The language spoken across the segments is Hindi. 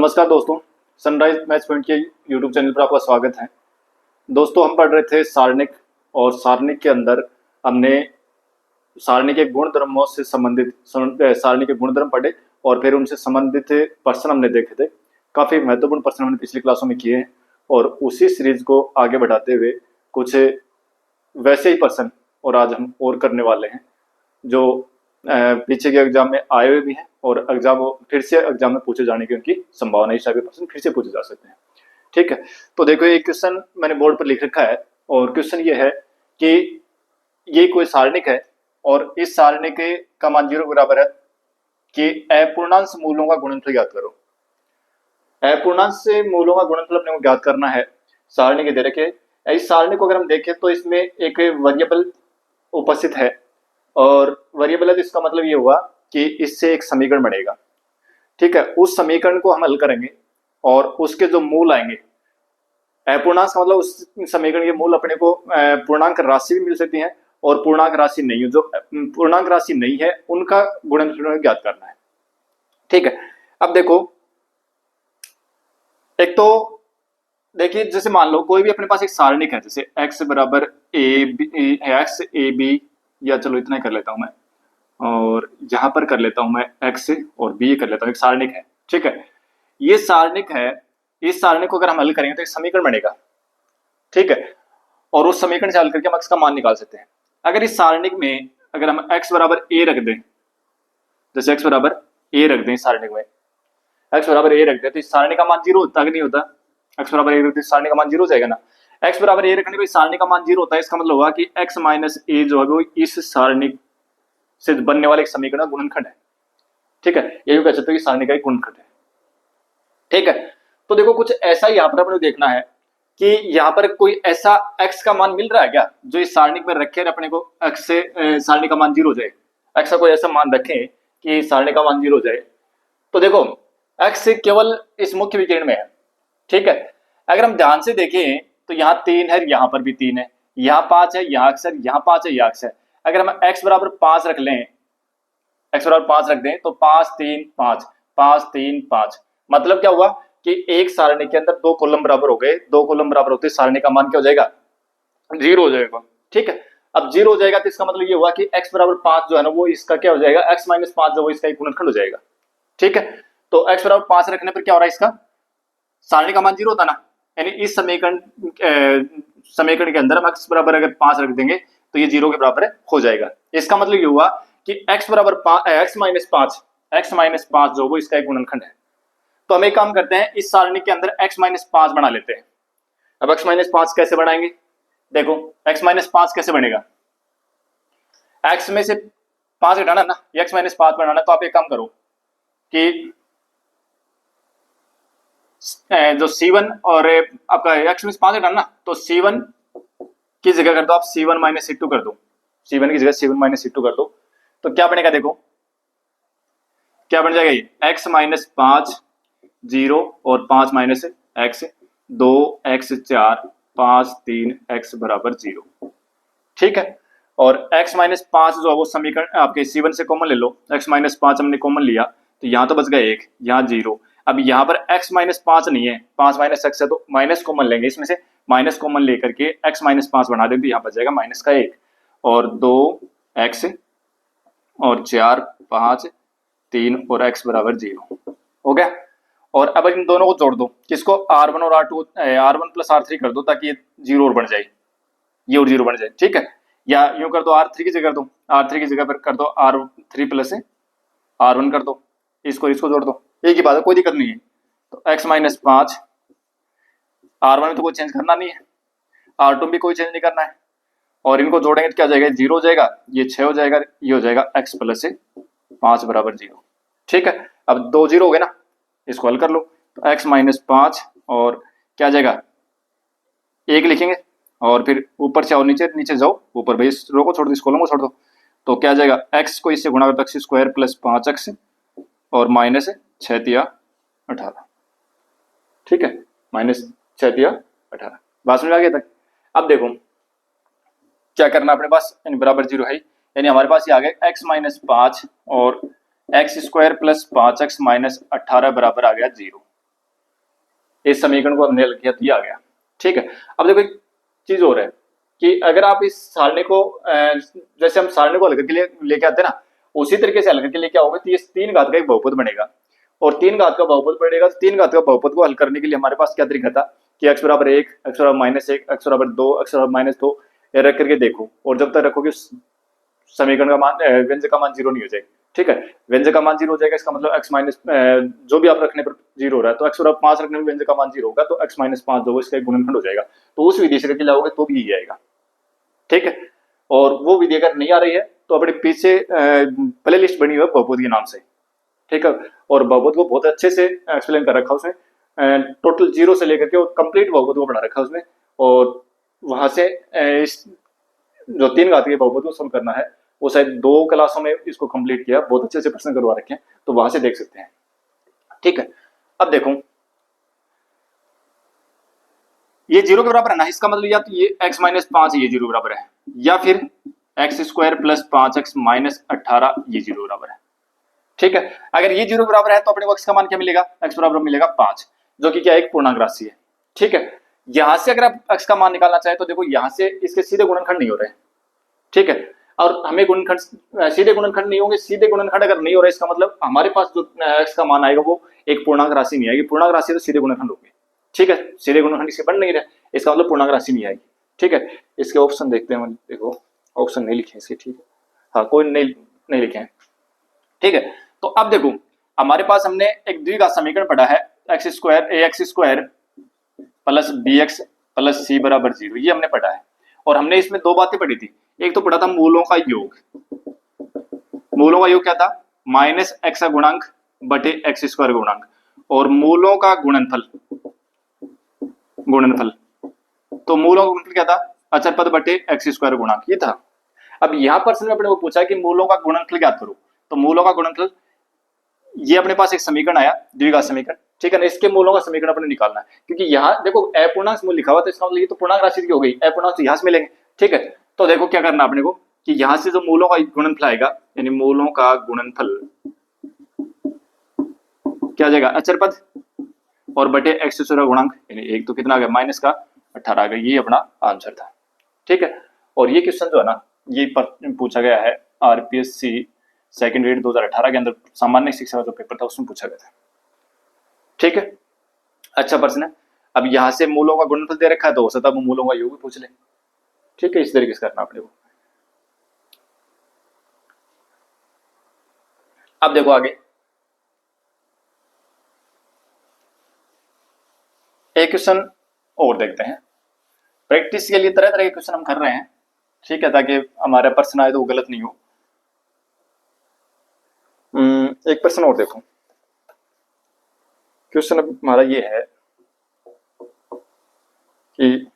नमस्कार दोस्तों, सनराइज मैथ पॉइंट के यूट्यूब चैनल पर आपका स्वागत है। दोस्तों, हम पढ़ रहे थे सारणिक, और सारणिक के अंदर हमने सारणी के गुणधर्मों से संबंधित सारणी के गुणधर्म पढ़े और फिर उनसे संबंधित प्रश्न हमने देखे थे। काफ़ी महत्वपूर्ण प्रश्न हमने पिछली क्लासों में किए हैं और उसी सीरीज को आगे बढ़ाते हुए कुछ वैसे ही प्रश्न और आज हम और करने वाले हैं जो पीछे के एग्जाम में आए हुए भी हैं और फिर से एग्जाम में पूछे जाने की उनकी संभावना, इस टाइप के प्रश्न फिर से पूछे जा सकते हैं। ठीक है, तो देखो एक क्वेश्चन मैंने बोर्ड पर लिख रखा है और क्वेश्चन ये है कि ये कोई सारणिक है और इस सारणिक का मान 0 बराबर है कि अपूर्णांश मूलों का गुणनफल ज्ञात करो। अपूर्णांश से मूलों का गुणनफल अपने को ज्ञात करना है। सारणी के दे रखे, इस सारणी को अगर हम देखें तो इसमें एक वेरिएबल उपस्थित है और वेरिएबल है तो इसका मतलब ये हुआ कि इससे एक समीकरण बनेगा। ठीक है, उस समीकरण को हम हल करेंगे और उसके जो मूल आएंगे, अपूर्णांक का मतलब उस समीकरण के मूल अपने को पूर्णांक राशि भी मिल सकती है और पूर्णांक राशि नहीं है, जो पूर्णांक राशि नहीं है उनका गुणनफल ज्ञात करना है। ठीक है, अब देखो, एक तो देखिए जैसे मान लो कोई भी अपने पास एक सारणिक है, जैसे x बराबर ए बी, या चलो इतना ही कर लेता हूं मैं और यहां पर कर लेता हूं मैं x और b कर लेता हूं, एक सारणिक है। ठीक है, ये सारणिक है, इस सारणिक को अगर हम हल करेंगे तो एक समीकरण बनेगा। ठीक है, और उस समीकरण से हल करके हम x का मान निकाल सकते हैं। अगर इस सारणिक में अगर हम x बराबर a रख दें, जैसे x बराबर a रख दें, सारणिक में x बराबर a रख दें तो इस सारणी का मान 0 होता कि नहीं होता? x बराबर a रख दें सारणी का मान 0 हो जाएगा ना। x बराबर a रखने पर सारणी का मान 0 होता है, इसका मतलब होगा कि x माइनस a जो है वो इस सारणी से बनने वाले एक समीकरण का गुणनखंड है। ठीक है, ये कह सकते हो कि सारणी का एक गुणनखंड है। ठीक है, तो देखो कुछ ऐसा ही यहाँ पर अपने देखना है कि यहाँ पर कोई ऐसा x का मान मिल रहा है क्या जो इस सारणी पर रखे अपने को x से सारणी का मान 0 हो जाए। x का कोई ऐसा मान रखें कि सारणी का मान 0 हो जाए। तो देखो x केवल इस मुख्य विकर्ण में है। ठीक है, अगर हम ध्यान से देखें तो यहाँ 3 है, यहाँ पर भी 3 है, यहाँ 5 है, यहाँ अक्सर, यहाँ 5 है, यहाँ अक्सर। अगर हम x बराबर 5 रख लें, x बराबर 5 रख दें तो 5 3 5 5 3 5, मतलब क्या हुआ कि एक सारणी के अंदर 2 कॉलम बराबर हो गए। 2 कॉलम बराबर होते सारणी का मान क्या हो जाएगा? 0 हो जाएगा। ठीक है, अब 0 हो जाएगा तो इसका मतलब ये हुआ कि x बराबर 5 जो है ना वो इसका क्या हो जाएगा? x माइनस 5 जो वो इसका एक गुणनखंड हो जाएगा। ठीक है, तो x बराबर 5 रखने पर क्या हो रहा है? इसका सारणी का मान 0 होता ना, यानी इस समीकरण के अंदर हम x बराबर अगर 5 रख देंगे तो ये 0 के बराबर हो जाएगा। इसका मतलब ये हुआ कि x बराबर x माइनस 5 जो वो इसका एक गुणनखंड है। तो हम एक काम करते हैं, इस सारणी के अंदर x माइनस 5 बना लेते हैं। अब x माइनस 5 कैसे बनाएंगे? देखो x माइनस 5 कैसे बनेगा? x में से 5 घटाना ना, x माइनस 5 बनाना, तो आप एक काम करो कि जो C1 और आपका x में 5 घटाना, तो C1 की जगह कर दो आप C1 माइनस C2 कर दो, C1 की जगह C1 माइनस C2 कर दो, तो क्या बनेगा? देखो क्या बन जाएगा? ये x माइनस 5 0 और 5 माइनस x 2 x 4 5 3 x बराबर 0। ठीक है, और x माइनस 5 जो है वो समीकरण आपके C1 से कॉमन ले लो। x माइनस 5 हमने कॉमन लिया तो यहाँ तो बच गया 1, यहाँ 0। अब यहाँ पर x माइनस 5 नहीं है, 5 माइनस x है तो माइनस कॉमन लेंगे, इसमें से माइनस कॉमन लेकर के x माइनस 5 बना देंगे, यहाँ बच जाएगा माइनस का 1 और 2 x और 4 5 3 और x बराबर 0 हो गया। और अब इन दोनों को जोड़ दो, किसको? R1 और R1 प्लस R3 कर दो ताकि ये 0 और बन जाए, ये और 0 बन जाए। ठीक है, या यूं कर दो, R3 की जगह कर दो, R3 की जगह पर कर दो R3 प्लस R1 कर दो, इसको जोड़ दो, एक ही बात है, कोई दिक्कत नहीं है। तो x माइनस 5, R1 में तो कोई चेंज करना नहीं है, R2 भी कोई चेंज नहीं करना है, और इनको जोड़ेंगे तो क्या हो जाएगा? 0 हो जाएगा, ये 6 हो जाएगा, ये हो जाएगा x प्लस 5 बराबर 0। ठीक है, अब 2 0 हो गए ना, इसको हल कर लो, तो x माइनस 5 और क्या आ जाएगा? 1 लिखेंगे और फिर ऊपर से और नीचे जाओ, ऊपर भाई इस रो को छोड़ दो, इस कॉलम को छोड़ दो, तो क्या आ जाएगा? x को इससे गुणा कर x स्क्वायर प्लस 5x और माइनस 6 तिया 18। ठीक है, माइनस 6 तिया 18, बात समझ आ गया तक? अब देखो क्या करना अपने पास, यानी बराबर 0 है, यानी हमारे पास ये आ गया x माइनस 5 और x square plus 5x minus 18 बराबर आ गया 0। इस समीकरण को हमने हल किया तो ये आ गया। ठीक है, अब देखो एक चीज और है कि अगर आप इस सारणी को जैसे हम सारणी को हल करके लेके आते हैं ना, उसी तरीके से हल करके लेके आओगे तो ये 3 घात का एक बहुपद बनेगा, और 3 घात का बहुपद बनेगा तो 3 घात का बहुपद को हल करने के लिए हमारे पास क्या तरीका था कि x बराबर 1, x बराबर -1, x बराबर 2, x बराबर -2 ये रख करके देखो, और जब तक रखोगे समीकरण का मान व्यंजक का मान 0 नहीं हो जाएगा। ठीक है, व्यंजक का मान 0 हो जाएगा, इसका मतलब x माइनस जो भी आप रखने पर 0 हो रहा है, तो x बराबर 5 रखने में व्यंजक का मान 0 होगा, तो x माइनस 5 जो इसका एक गुणनखंड हो जाएगा, तो उस विधि से करके लाओगे तो भी ये आएगा। ठीक है, और वो विधि अगर नहीं आ रही है तो अपने पीछे प्ले लिस्ट बनी हुई है बहुपद के नाम से। ठीक है, और बहुपद को बहुत अच्छे से एक्सप्लेन कर रखा उसमें, टोटल 0 से लेकर के और कंप्लीट बहुपद को पढ़ा रखा उसमें, और वहां से इस जो 3 घात के बहुपद को सोल्व करना है वो शायद 2 क्लासों में इसको कंप्लीट किया, बहुत अच्छे से प्रश्न करवा रखे हैं, तो वहां से देख सकते हैं। ठीक है, अब देखो ये 0 के बराबर है ना, इसका मतलब या तो ये x माइनस 5 ये 0 के बराबर है, या फिर x square plus 5x minus 18 ये 0 के बराबर है। ठीक है, अगर ये 0 के बराबर है तो अपने को x का मान क्या मिलेगा, x बराबर मिलेगा 5, जो कि क्या एक पूर्णांक राशि है। ठीक है, यहां से अगर आप x का मान निकालना चाहे तो देखो यहां से इसके सीधे गुणनखंड नहीं हो रहे। ठीक है, और हमें गुणनखंड सीधे गुणनखंड नहीं होंगे, सीधे गुणनखंड अगर नहीं हो रहा इसका मतलब हमारे पास जो x का मान आएगा वो एक पूर्णांक राशि नहीं आएगी, पूर्णांक राशि तो सीधे गुणनखंड होगी। ठीक है, सीधे गुणनखंड इसके बन नहीं रहे, इसका मतलब पूर्णांक राशि नहीं आएगी। ठीक है, इसके ऑप्शन देखते हैं, देखो ऑप्शन नहीं लिखे इसके। ठीक है, हाँ कोई नहीं लिखे हैं। ठीक है, तो अब देखो हमारे पास हमने एक द्विघात समीकरण पढ़ा है, x square plus b x plus c बराबर 0, ये हमने पढ़ा है, और हमने इसमें 2 बातें पढ़ी थी। एक तो पढ़ा था मूलों का योग, मूलों का योग क्या था, माइनस एक्स का गुणांक बटे एक्स स्क्वायर गुणांक, और मूलों का गुणनफल, तो मूलों का गुणनफल क्या था, अचर पद बटे एक्स स्क्वायर गुणांक, ये था। अब यहां प्रश्न में अपने को पूछा कि मूलों का गुणनफल ज्ञात करो, तो मूलों का गुणनफल ये अपने पास एक समीकरण आया द्विघात समीकरण। ठीक है ना, इसके मूलों का समीकरण अपने निकालना है, क्योंकि यहाँ देखो अपूर्णांक मूल लिखा हुआ, तो इसका मतलब ये तो पूर्णांक राशि की हो गई, अपूर्णांक तो यहाँ से मिलेंगे। ठीक है, तो देखो क्या करना अपने को कि यहाँ से जो मूलों का गुणनफल आएगा, यानी मूलों का गुणनफल क्या जाएगा, अचर पद और बटे एक्स स्क्वायर गुणांक, यानी एक तो कितना आ गया माइनस का 18 आ गया, ये अपना आंसर था। ठीक है, और ये क्वेश्चन जो है ना ये पूछा गया है आरपीएससी सेकंड ग्रेड 2018 के अंदर सामान्य शिक्षा का जो पेपर था उसमें पूछा गया था। ठीक है, अच्छा प्रश्न है। अब यहां से मूलों का गुणनफल दे रखा है तो हो सकता है मूलों का योग भी पूछ ले। ठीक है, इस तरीके से करना अपने को। अब देखो आगे एक क्वेश्चन और देखते हैं, प्रैक्टिस के लिए तरह तरह के क्वेश्चन हम कर रहे हैं। ठीक है, ताकि हमारा प्रश्न आए तो वो गलत नहीं हो। एक प्रश्न और देखो, क्वेश्चन हमारा ये है कि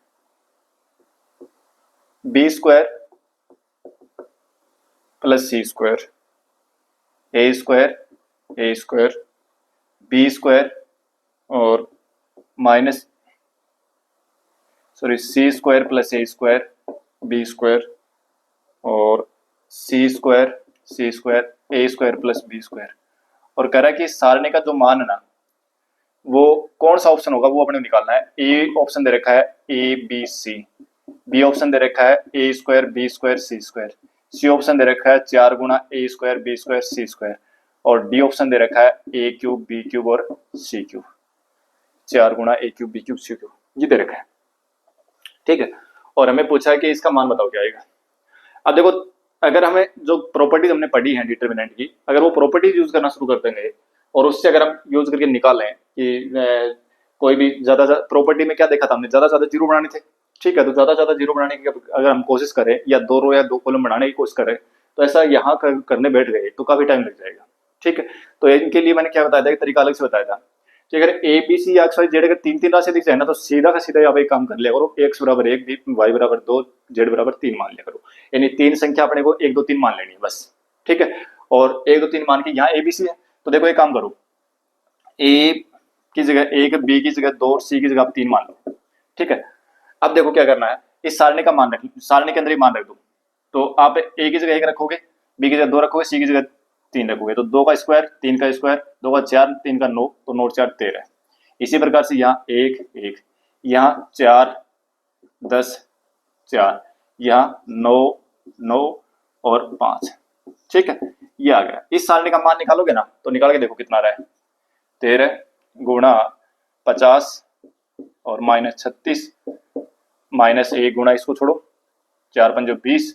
बी स्क्वायर प्लस सी स्क्वायर ए स्क्वायर बी स्क्वायर और सी स्क्वायर प्लस ए स्क्वायर बी स्क्वायर और सी स्क्वायर ए स्क्वायर प्लस बी स्क्वायर, और कह रहा है कि सारणी का जो मान है ना वो कौन सा ऑप्शन होगा वो अपने निकालना है। ए ऑप्शन दे रखा है a b c, B option दे रखा है a square b square c square, C option दे रखा है 4 गुना a square b square c square, और डी ऑप्शन दे रखा है ए क्यूब बी क्यूब और सी क्यूब, 4 गुना a cube b cube c cube, ये दे रखा है। ठीक है, और हमें पूछा है कि इसका मान बताओ क्या आएगा। अब देखो अगर हमें जो प्रॉपर्टीज हमने पढ़ी है डिटरमिनेंट की, अगर वो प्रॉपर्टीज यूज करना शुरू कर देंगे और उससे अगर हम यूज करके निकालें कि कोई भी ज्यादा प्रॉपर्टी में क्या देखा था हमने, ज्यादा ज्यादा जीरो बनाने थे। ठीक है, तो ज्यादा ज्यादा जीरो बनाने की अगर हम कोशिश करें या 2 रो या 2 कॉलम बनाने की कोशिश करें तो ऐसा यहाँ करने बैठ गए तो काफी टाइम लग जाएगा। ठीक है, तो इनके लिए मैंने क्या बताया था, तरीका अलग से बताया था कि अगर ए बी सी या एक्स वाई जेड अगर 3 राशि दिख जाए ना तो सीधा का सीधा आप एक काम कर लिया करो, एक्स बराबर 1 वाई बराबर 2 जेड बराबर 3 मान लिया करो, यानी 3 संख्या अपने को 1 2 3 मान लेनी है बस। ठीक है, और 1 2 3 मान के यहाँ ए बी सी है, तो देखो एक काम करो, ए की जगह 1, बी की जगह 2 और सी की जगह आप 3 मान लो। ठीक है, अब देखो क्या करना है, इस सारणी का मान रख, सारणी के अंदर ही मान रख दो, तो आप ए की जगह 1 रखोगे, बी की जगह 2 रखोगे, सी की जगह 3 रखोगे, तो 2 का स्क्वायर 3 का स्क्वायर 2 का 4 3 का 9, तो 9 4 13 है। इसी प्रकार से यहाँ 1 1, यहाँ 4 10 4, यहाँ 9 9 और 5। ठीक है, ये आ गया। इस सारणी का मान निकालोगे ना तो निकाल के देखो कितना आ रहा है। 13 गुणा 50 और -36 -1 गुणा इसको छोड़ो, 4 पंजो 20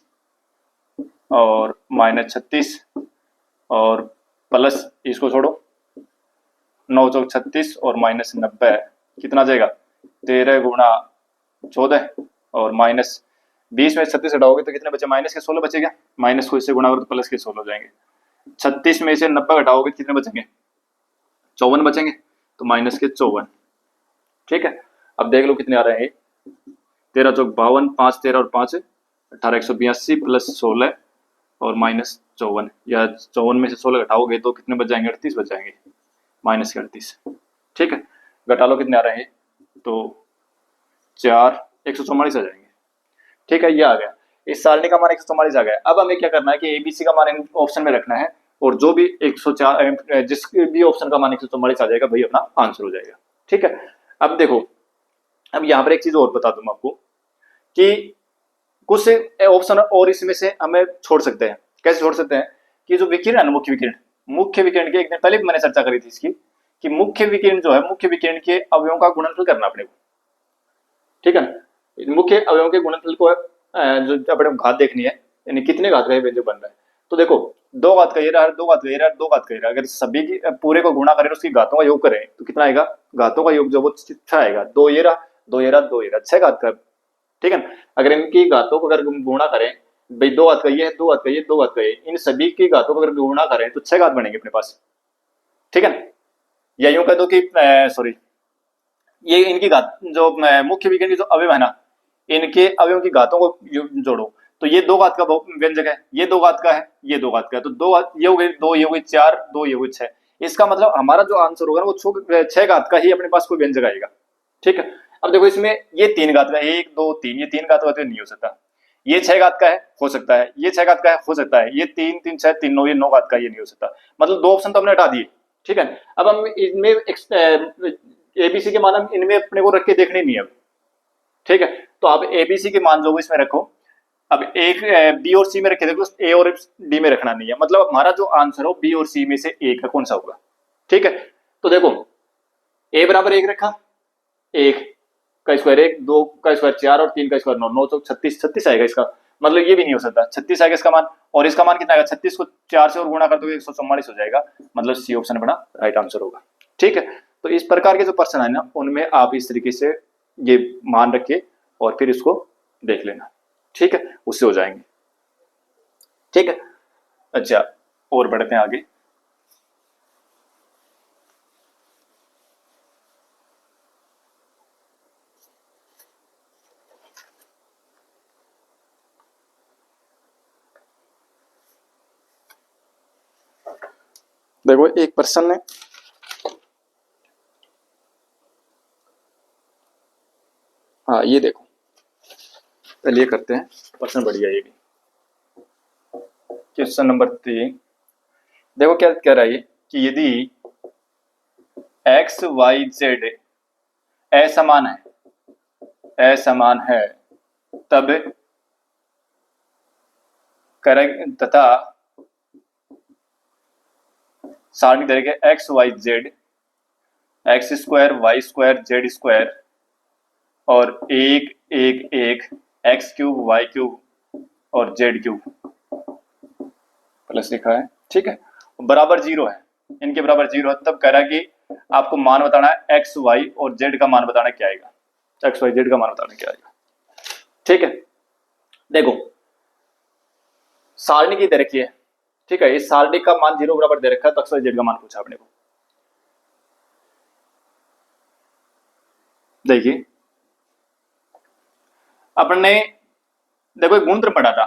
और -36 और प्लस इसको छोड़ो, 9 चौक 36 और -90 कितना जाएगा? 13 गुणा 14 और -20 में 36 हटाओगे तो कितने बचे? माइनस के 16 बचेगा। माइनस को इससे गुणा करो तो प्लस के 16 हो जाएंगे। 36 में से 90 घटाओगे कितने बचेंगे? 54 बचेंगे, तो माइनस के 54। ठीक है, अब देख लो कितने आ रहे हैं। 13 चौक 52, 5 13 और 5 18 182 प्लस 16 और -54, या 54 में से 16 घटाओगे तो कितने बच जाएंगे? 38 बच जाएंगे, माइनस के 38। ठीक है, घटा लो कितने आ रहे हैं, तो 4 144 आ जाएंगे। ठीक है, ये आ गया। इस सारणी का मान 144 आ गया। अब हमें क्या करना है कि एबीसी का मान ऑप्शन में रखना है, और जो भी 104 जिस भी ऑप्शन का मान 144 आ जाएगा वही अपना आंसर हो जाएगा। ठीक है, अब देखो, अब यहाँ पर एक चीज और बता दूं आपको कि कुछ ऑप्शन और इसमें से हमें छोड़ सकते हैं। कैसे छोड़ सकते हैं? कि जो विकिरण है, मुख्य विकिरण के एक दिन पहले भी मैंने चर्चा करी थी इसकी, कि मुख्य विकिरण जो है, मुख्य विकिरण के अवयवों का गुणनफल करना अपने को। ठीक है, मुख्य अवयवों के गुणनफल को जो अपने घात देखनी है, यानी कितने घात का व्यंजक बन रहा है। तो देखो, 2 घात का ये रहा, 2 घात का ये रहा, 2 घात का ये रहा, अगर सभी की पूरे को गुणा करें उसकी घातों का योग करें तो कितना आएगा? घातों का योग जो वो 6 आएगा। 2 ये रहा, 2 ये रहा, 2 ये रहा, 6 घात का। ठीक है, अगर इनकी घातों को अगर गुणा करें, भाई 2 घात का ये है, 2 घात का ये, 2 घात का ये, इन सभी की घातों को अगर गुणा करें तो 6 घात बनेंगे अपने पास। ठीक है, या यूं कह दो कि सॉरी, ये इनकी घात जो मुख्य विकिरण की जो अवयव है ना, इनके अवयवों की घातों को जोड़ो तो ये 2 घात का व्यंजक है, ये 2 घात का है, ये 2 घात का है, तो 2 ये हो गए, 2 ये हो गए 4, 2 ये हो गए 6। इसका मतलब हमारा जो आंसर होगा ना वो 6 घात का ही अपने पास कोई व्यंजक आएगा। ठीक है, अब देखो इसमें ये 3 घात का, 1 2 3, ये 3 घात का तो नहीं हो सकता। ये 6 घात का है, हो सकता है। ये 6 घात का है, हो सकता है। ये 3 3 6 3 9, ये 9 घात का, ये नहीं हो सकता। मतलब 2 ऑप्शन तो हमने हटा दिए। ठीक है, अब हम इनमें एबीसी के मान इनमें अपने को रख के देखने नहीं है। ठीक है, तो अब एबीसी के मान जो इसमें रखो, अब एक बी और सी में रखे देखो, ए और डी में रखना नहीं है। मतलब हमारा जो आंसर हो बी और सी में से ए का कौन सा होगा। ठीक है, तो देखो ए बराबर 1 रखा, 1 का स्क्वायर 1, 2 का स्क्वायर 4 और 3 का स्क्वायर 9, 9 चौक 36, 36 आएगा इसका। मतलब ये भी नहीं हो सकता, 36 आएगा इसका मान। और इसका मान कितना आएगा? 36 को 4 से और गुणा कर दोगे 144 हो जाएगा। मतलब सी ऑप्शन बना राइट आंसर होगा। ठीक है, तो इस प्रकार के जो प्रश्न है ना, उनमें आप इस तरीके से ये मान रखे और फिर इसको देख लेना। ठीक है, उससे हो जाएंगे। ठीक है, अच्छा और बढ़ते हैं आगे। देखो एक प्रश्न है, हाँ ये देखो, पहले ये करते हैं प्रश्न, बढ़िया ये भी। क्वेश्चन नंबर 3 देखो क्या कह रहा है कि यदि एक्स वाई जेड असमान है तब करेक्ट तथा सारणी तरीके x y z, x square y square z square और 1 1 1 एक्स क्यूब वाई क्यूब और जेड क्यूब प्लस लिखा है। ठीक है, बराबर 0 है, इनके बराबर 0 है, तब कह रहा है कि आपको मान बताना है एक्स वाई और जेड का मान बताना क्या आएगा। एक्स वाई जेड का मान बताना क्या आएगा। ठीक है, देखो सारणी की दे रखी है। ठीक है, इस सारणी का मान 0 बराबर दे रखा है, तो एक्स वाई जेड का मान पूछा अपने को। देखिए अपने देखो एक गुणधर्म पढ़ा था।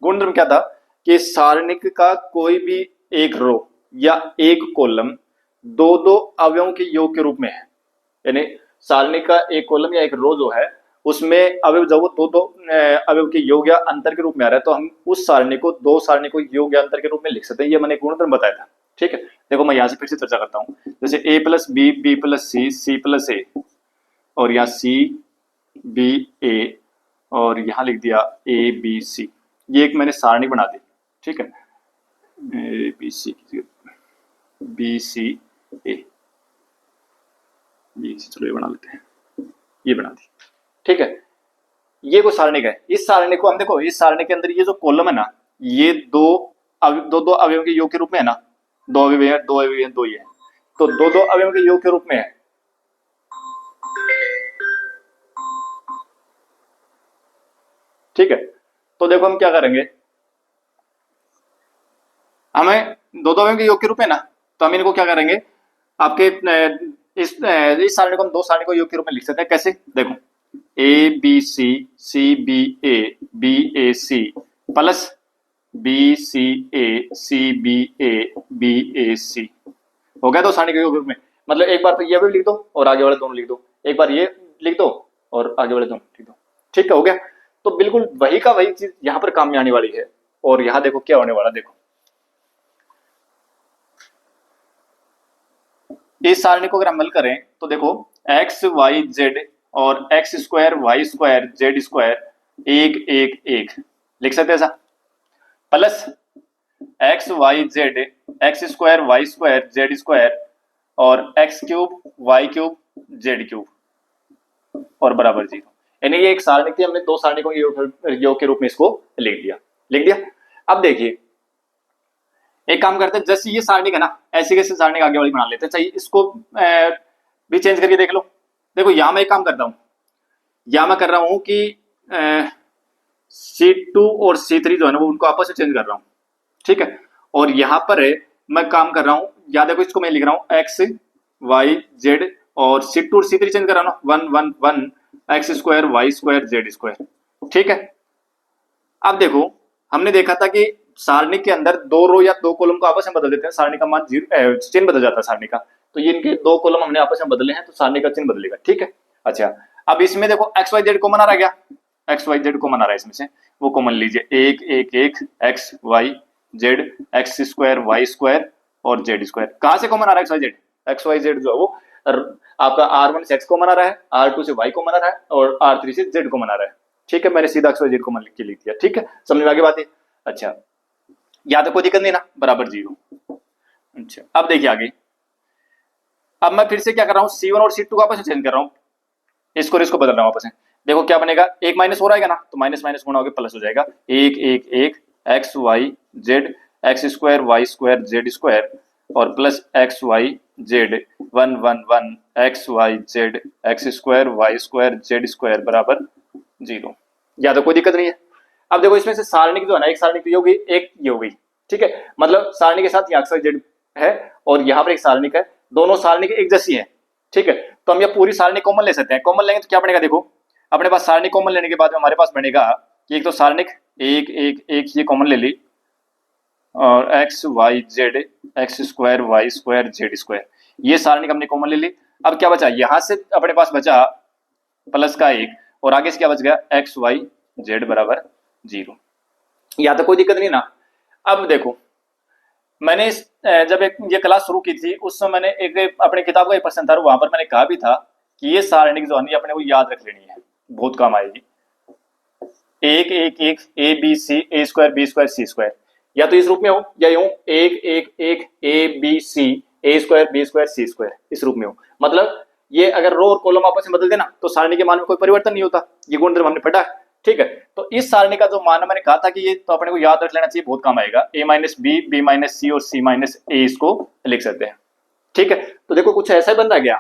गुणधर्म क्या था कि सारणिक का कोई भी एक रो या एक कॉलम दो दो अवयवों के योग के रूप में है। यानी सारणिक का एक कॉलम या एक रो जो है उसमें अवयव जब वो दो दो अवयव के योग या अंतर के रूप में आ रहा है, तो हम उस सारणी को दो सारणी को योग या अंतर के रूप में लिख सकते हैं। ये मैंने गुणधर्म बताया था। ठीक है, देखो मैं यहाँ से फिर से चर्चा करता हूँ, जैसे a plus b, b plus c, c plus a, और यहाँ सी बी ए, और यहाँ लिख दिया ए बी सी। ये एक मैंने सारणी बना दी, ठीक है, a b c, b c a, b c, चलो ये बना लेते हैं, ये बना दी, ठीक है। ये को सारणी का है, इस सारणी को हम देखो, इस सारणी के अंदर ये जो कॉलम है ना, ये दो अवयवों के योग के रूप में है ना, दो अवयव है, दो अवयव है, दो ये है, तो दो अवयवों के योग के रूप में है। ठीक है, तो देखो हम क्या करेंगे, हमें दो अवयवों के योग के रूप में ना, तो हम इनको क्या करेंगे, आपके इस सारणी को हम दो सारणी को योग के रूप में लिख सकते हैं। कैसे, देखो a b c, c b a, b a c, plus b c a, c b a, b a c, हो गया दो सारणी के योग के रूप में। मतलब एक बार तो ये भी लिख दो और आगे वाले दोनों लिख दो, एक बार ये लिख दो और आगे वाले दोनों लिख दो, ठीक है, हो गया। तो बिल्कुल वही का वही चीज यहां पर काम में आने वाली है। और यहां देखो क्या होने वाला, देखो इस सारणी को अगर हम हल करें तो देखो एक्स वाई जेड और x square y square z square एक एक एक लिख सकते हैं ऐसा, plus x y z x square y square z square और x cube y cube z cube और बराबर 0। यानी ये एक सारणी थी, हमने दो सारणी को योग के रूप में इसको लिख दिया। अब देखिए एक काम करते हैं, जैसे ये सारणी का ना, ऐसी कैसे सारणी का आगे वाली बना लेते हैं। चाहिए इसको भी चेंज करके देख लो। देखो यहां मैं एक काम करता हूं, यहां मैं कर रहा हूं कि C2 और C3 जो है ना वो उनको आपस में चेंज कर रहा हूं, ठीक है। और यहां पर मैं काम कर रहा हूं, या देखो इसको मैं लिख रहा हूं एक्स वाई जेड और C2 और C3 चेंज कर रहा हूं, 1 1 1 x square y square z square, ठीक है। अब देखो हमने देखा था कि सारणी के अंदर दो रो या दो कॉलम को आपस में बदल देते हैं, सारणी का मान चिन्ह बदल जाता है सारणी का। तो ये इनके दो कॉलम हमने आपस में बदले हैं तो सारणी का चिन्ह बदलेगा, ठीक है। अच्छा अब इसमें देखो एक्स वाई जेड कॉमन आ रहा है, क्या एक्स वाई जेड कॉमन आ रहा है इसमें से, वो कॉमन लीजिए, एक एक एक x y z x square y square और जेड स्क्वायर। कहां से कॉमन आ रहा है x y z? X y z जो है वो आपका R1 से एक्स कॉमन आ रहा है, R2 से वाई कॉमन आ रहा है और R3 से जेड कॉमन आ रहा है, ठीक है। मैंने सीधा एक्स वाई जेड कॉमन लिख के लिख दिया, ठीक है, समझ में आगे बात है। अच्छा या तो कोई दिक्कत नहीं ना, बराबर 0। अच्छा अब देखिए आगे, अब मैं फिर से क्या कर रहा हूँ, C1 और C2 को आपस में चेंज कर रहा हूँ, इसको और इसको बदल रहा हूँ आपस में। देखो क्या बनेगा, एक माइनस हो रहा है ना, तो माइनस माइनस गुणा होकर प्लस हो जाएगा, एक एक एक x y z x square y square z square और plus x y z 1 1 1 x y z x square y square z square बराबर 0। या तो कोई दिक्कत नहीं है। अब देखो इसमें से सारणी जो है ना, एक सारणी की होगी एक ये होगी, ठीक है। मतलब सारणी के साथ एक्स वाई जेड है और यहाँ पर एक सारणी है, दोनों सारणी के एक जैसी है, ठीक है। तो हम ये पूरी सारणी कॉमन ले सकते हैं। कॉमन लेंगे तो क्या बनेगा, देखो अपने पास सारणी कॉमन लेने के बाद में हमारे पास बनेगा कि एक तो सारणिक एक एक एक ये कॉमन ले ली और x y z x square y square z square, ये सारणिक हमने कॉमन ले ली। अब क्या बचा, यहां से अपने पास बचा प्लस का एक और आगे से क्या बच गया, एक्स वाई जेड बराबर 0। या तो कोई दिक्कत नहीं ना। अब देखो मैंने जब एक ये क्लास शुरू की थी उस समय मैंने एक अपनी किताब का एक प्रश्न था, वहां पर मैंने कहा भी था कि ये सारणिक जो है अपने को याद रख लेनी है, बहुत काम आएगी। एक एक एक a b c a square b square c square, या तो इस रूप में हो या यूं एक एक एक a b c a square b square c square, इस रूप में हो। मतलब ये अगर रो और कॉलम आपस में बदल देना तो सारणी के मान में कोई परिवर्तन नहीं होता, ये गुणधर्म हमने पढ़ा है, ठीक है। तो इस सारणी का जो मान मैंने कहा था कि ये तो अपने को याद रख लेना चाहिए, बहुत काम आएगा। ए माइनस बी, बी माइनस सी और सी माइनस ए इसको लिख सकते हैं, ठीक है। तो देखो कुछ ऐसा ही बन रहा गया,